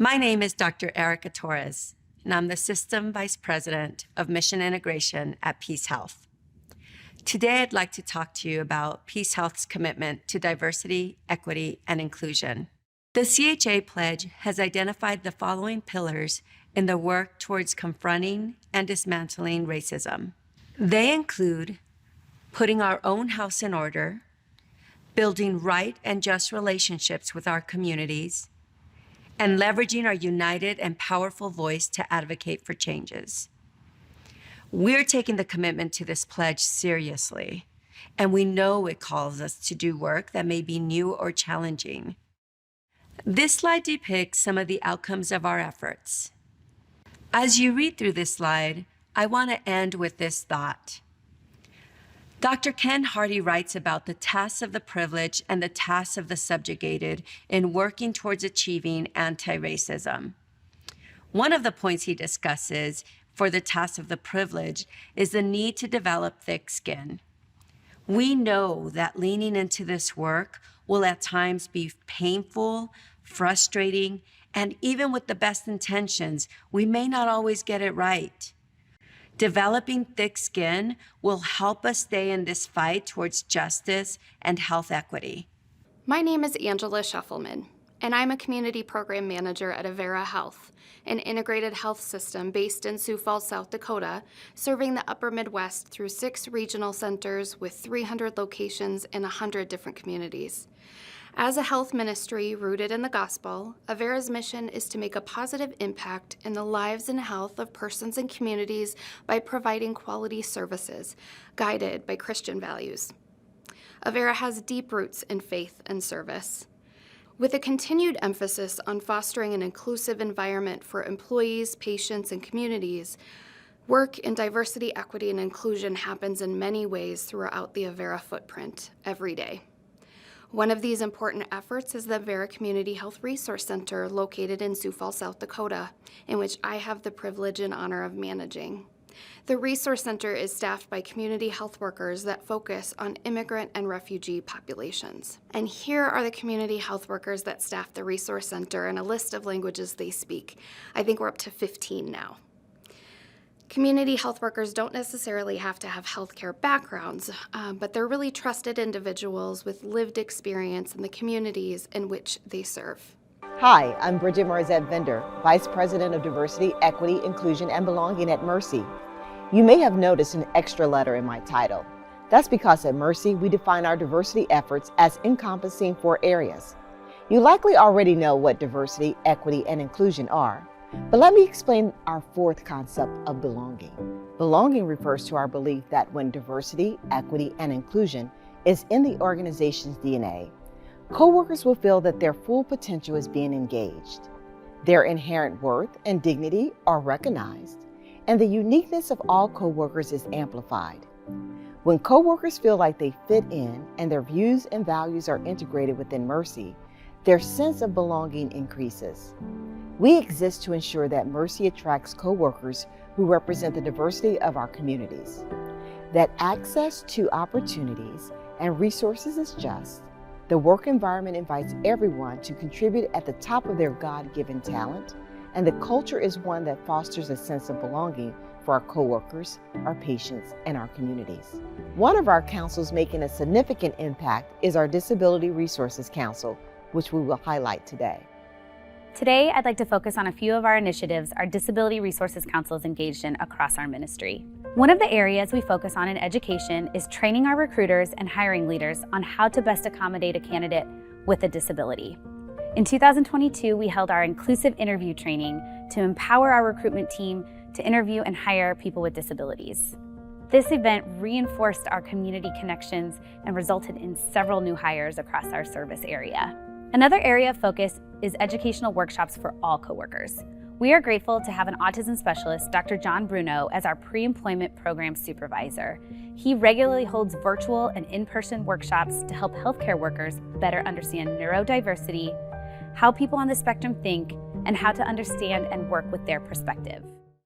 My name is Dr. Erica Torres, and I'm the System Vice President of Mission Integration at Peace Health. Today, I'd like to talk to you about Peace Health's commitment to diversity, equity, and inclusion. The CHA Pledge has identified the following pillars in the work towards confronting and dismantling racism. They include putting our own house in order, building right and just relationships with our communities, and leveraging our united and powerful voice to advocate for changes. We're taking the commitment to this pledge seriously, and we know it calls us to do work that may be new or challenging. This slide depicts some of the outcomes of our efforts. As you read through this slide, I want to end with this thought. Dr. Ken Hardy writes about the tasks of the privileged and the tasks of the subjugated in working towards achieving anti-racism. One of the points he discusses for the tasks of the privileged is the need to develop thick skin. We know that leaning into this work will at times be painful, frustrating, and even with the best intentions, we may not always get it right. Developing thick skin will help us stay in this fight towards justice and health equity. My name is Angela Scheffelman, and I'm a Community Program Manager at Avera Health, an integrated health system based in Sioux Falls, South Dakota, serving the upper Midwest through 6 regional centers with 300 locations in 100 different communities. As a health ministry rooted in the gospel, Avera's mission is to make a positive impact in the lives and health of persons and communities by providing quality services, guided by Christian values. Avera has deep roots in faith and service. With a continued emphasis on fostering an inclusive environment for employees, patients, and communities, work in diversity, equity, and inclusion happens in many ways throughout the Avera footprint every day. One of these important efforts is the Avera Community Health Resource Center located in Sioux Falls, South Dakota, in which I have the privilege and honor of managing. The Resource Center is staffed by community health workers that focus on immigrant and refugee populations. And here are the community health workers that staff the Resource Center and a list of languages they speak. I think we're up to 15 now. Community health workers don't necessarily have to have healthcare backgrounds, but they're really trusted individuals with lived experience in the communities in which they serve. Hi, I'm Bridget Marzette-Vender, Vice President of Diversity, Equity, Inclusion, and Belonging at Mercy. You may have noticed an extra letter in my title. That's because at Mercy, we define our diversity efforts as encompassing 4 areas. You likely already know what diversity, equity, and inclusion are. But let me explain our 4th concept of belonging. Belonging refers to our belief that when diversity, equity, and inclusion is in the organization's DNA, coworkers will feel that their full potential is being engaged. Their inherent worth and dignity are recognized, and the uniqueness of all coworkers is amplified. When coworkers feel like they fit in and their views and values are integrated within Mercy, their sense of belonging increases. We exist to ensure that Mercy attracts coworkers who represent the diversity of our communities, that access to opportunities and resources is just. The work environment invites everyone to contribute at the top of their God-given talent, and the culture is one that fosters a sense of belonging for our coworkers, our patients, and our communities. One of our councils making a significant impact is our Disability Resources Council, which we will highlight today. Today, I'd like to focus on a few of our initiatives our Disability Resources Council is engaged in across our ministry. One of the areas we focus on in education is training our recruiters and hiring leaders on how to best accommodate a candidate with a disability. In 2022, we held our inclusive interview training to empower our recruitment team to interview and hire people with disabilities. This event reinforced our community connections and resulted in several new hires across our service area. Another area of focus is educational workshops for all coworkers. We are grateful to have an autism specialist, Dr. John Bruno, as our pre-employment program supervisor. He regularly holds virtual and in-person workshops to help healthcare workers better understand neurodiversity, how people on the spectrum think, and how to understand and work with their perspective.